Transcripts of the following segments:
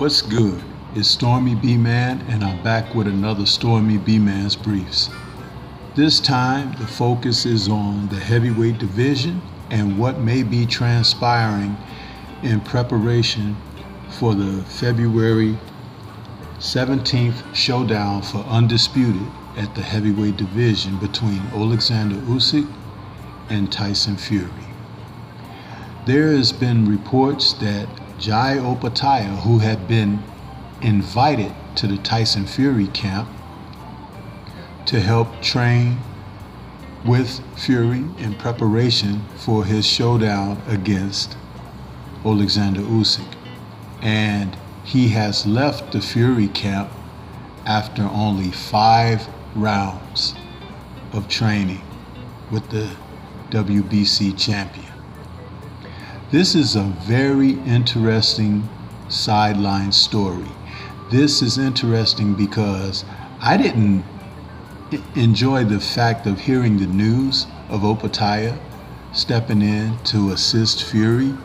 What's good? It's Stormy B-Man, and I'm back with another Stormy B-Man's Briefs. This time, the focus is on the heavyweight division and what may be transpiring in preparation for the February 17th showdown for Undisputed at the heavyweight division between Alexander Usyk and Tyson Fury. There has been reports that Jai Opetaia, who had been invited to the Tyson Fury camp to help train with Fury in preparation for his showdown against Alexander Usyk, and he has left the Fury camp after only 5 rounds of training with the WBC champion. This is a very interesting sideline story. This is interesting because I didn't enjoy the fact of hearing the news of Opetaia stepping in to assist Fury,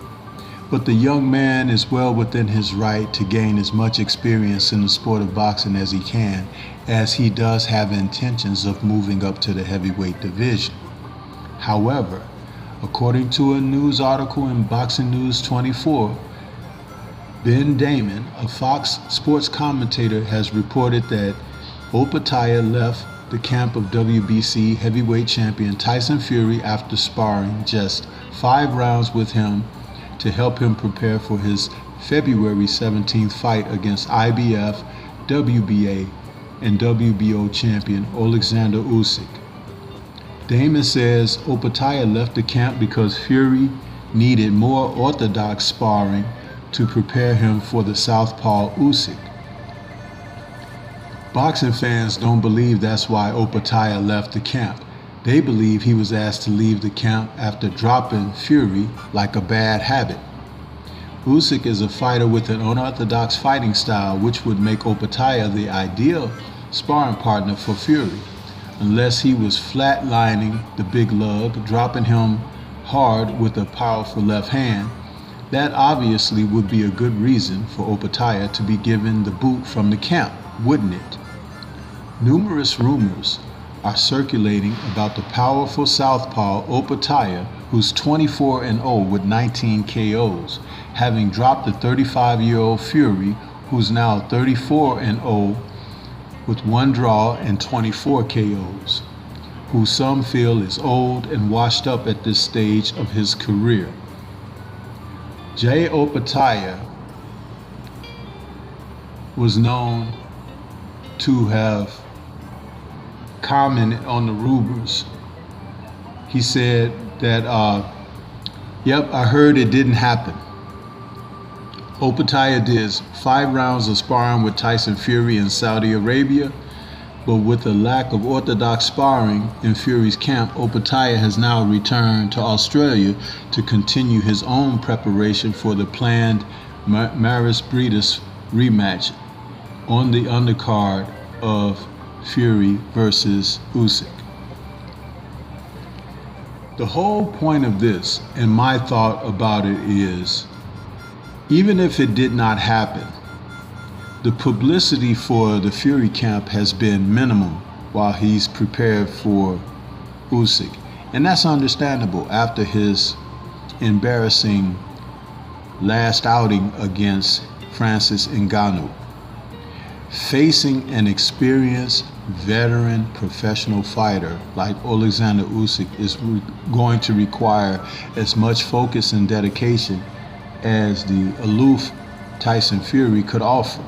but the young man is well within his right to gain as much experience in the sport of boxing as he can, as he does have intentions of moving up to the heavyweight division. However, according to a news article in Boxing News 24, Ben Damon, a Fox Sports commentator, has reported that Opetaia left the camp of WBC heavyweight champion Tyson Fury after sparring just 5 rounds with him to help him prepare for his February 17th fight against IBF, WBA, and WBO champion Alexander Usyk. Damon says Opetaia left the camp because Fury needed more orthodox sparring to prepare him for the southpaw Usyk. Boxing fans don't believe that's why Opetaia left the camp. They believe he was asked to leave the camp after dropping Fury like a bad habit. Usyk is a fighter with an unorthodox fighting style, which would make Opetaia the ideal sparring partner for Fury, unless he was flatlining the big lug, dropping him hard with a powerful left hand. That obviously would be a good reason for Opetaia to be given the boot from the camp, wouldn't it? Numerous rumors are circulating about the powerful southpaw Opetaia, who's 24-0 with 19 KOs, having dropped the 35-year-old Fury, who's now 34-0 with 1 draw and 24 KOs, who some feel is old and washed up at this stage of his career. Jai Opetaia was known to have commented on the rumors. He said that, yep, I heard it didn't happen. Opetaia did 5 rounds of sparring with Tyson Fury in Saudi Arabia, but with a lack of orthodox sparring in Fury's camp, Opetaia has now returned to Australia to continue his own preparation for the planned Maris Briedis rematch on the undercard of Fury versus Usyk. The whole point of this, and my thought about it, is even if it did not happen, the publicity for the Fury camp has been minimum while he's prepared for Usyk. And that's understandable after his embarrassing last outing against Francis Ngannou. Facing an experienced veteran professional fighter like Alexander Usyk is going to require as much focus and dedication as the aloof Tyson Fury could offer.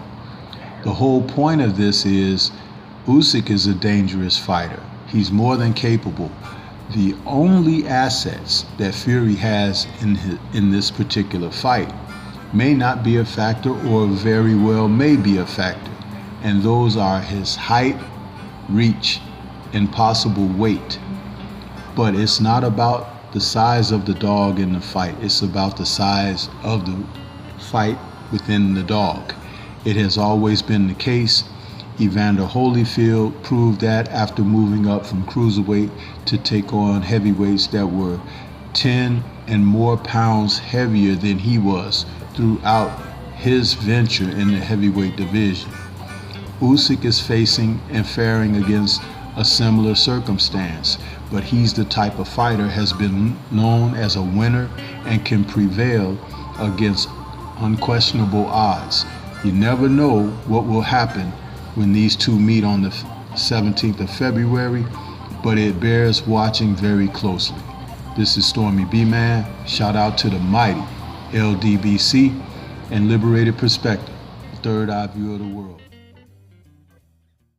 The whole point of this is Usyk is a dangerous fighter. He's more than capable. The only assets that Fury has in this particular fight may not be a factor, or very well may be a factor, and those are his height, reach, and possible weight. But it's not about the size of the dog in the fight. It's about the size of the fight within the dog. It has always been the case. Evander Holyfield proved that after moving up from cruiserweight to take on heavyweights that were 10 and more pounds heavier than he was throughout his venture in the heavyweight division. Usyk is facing and faring against a similar circumstance, but he's the type of fighter has been known as a winner and can prevail against unquestionable odds. You never know what will happen when these two meet on the 17th of February, but it bears watching very closely. This is Stormy B-Man. Shout out to the mighty LDBC and Liberated Perspective, third eye view of the world.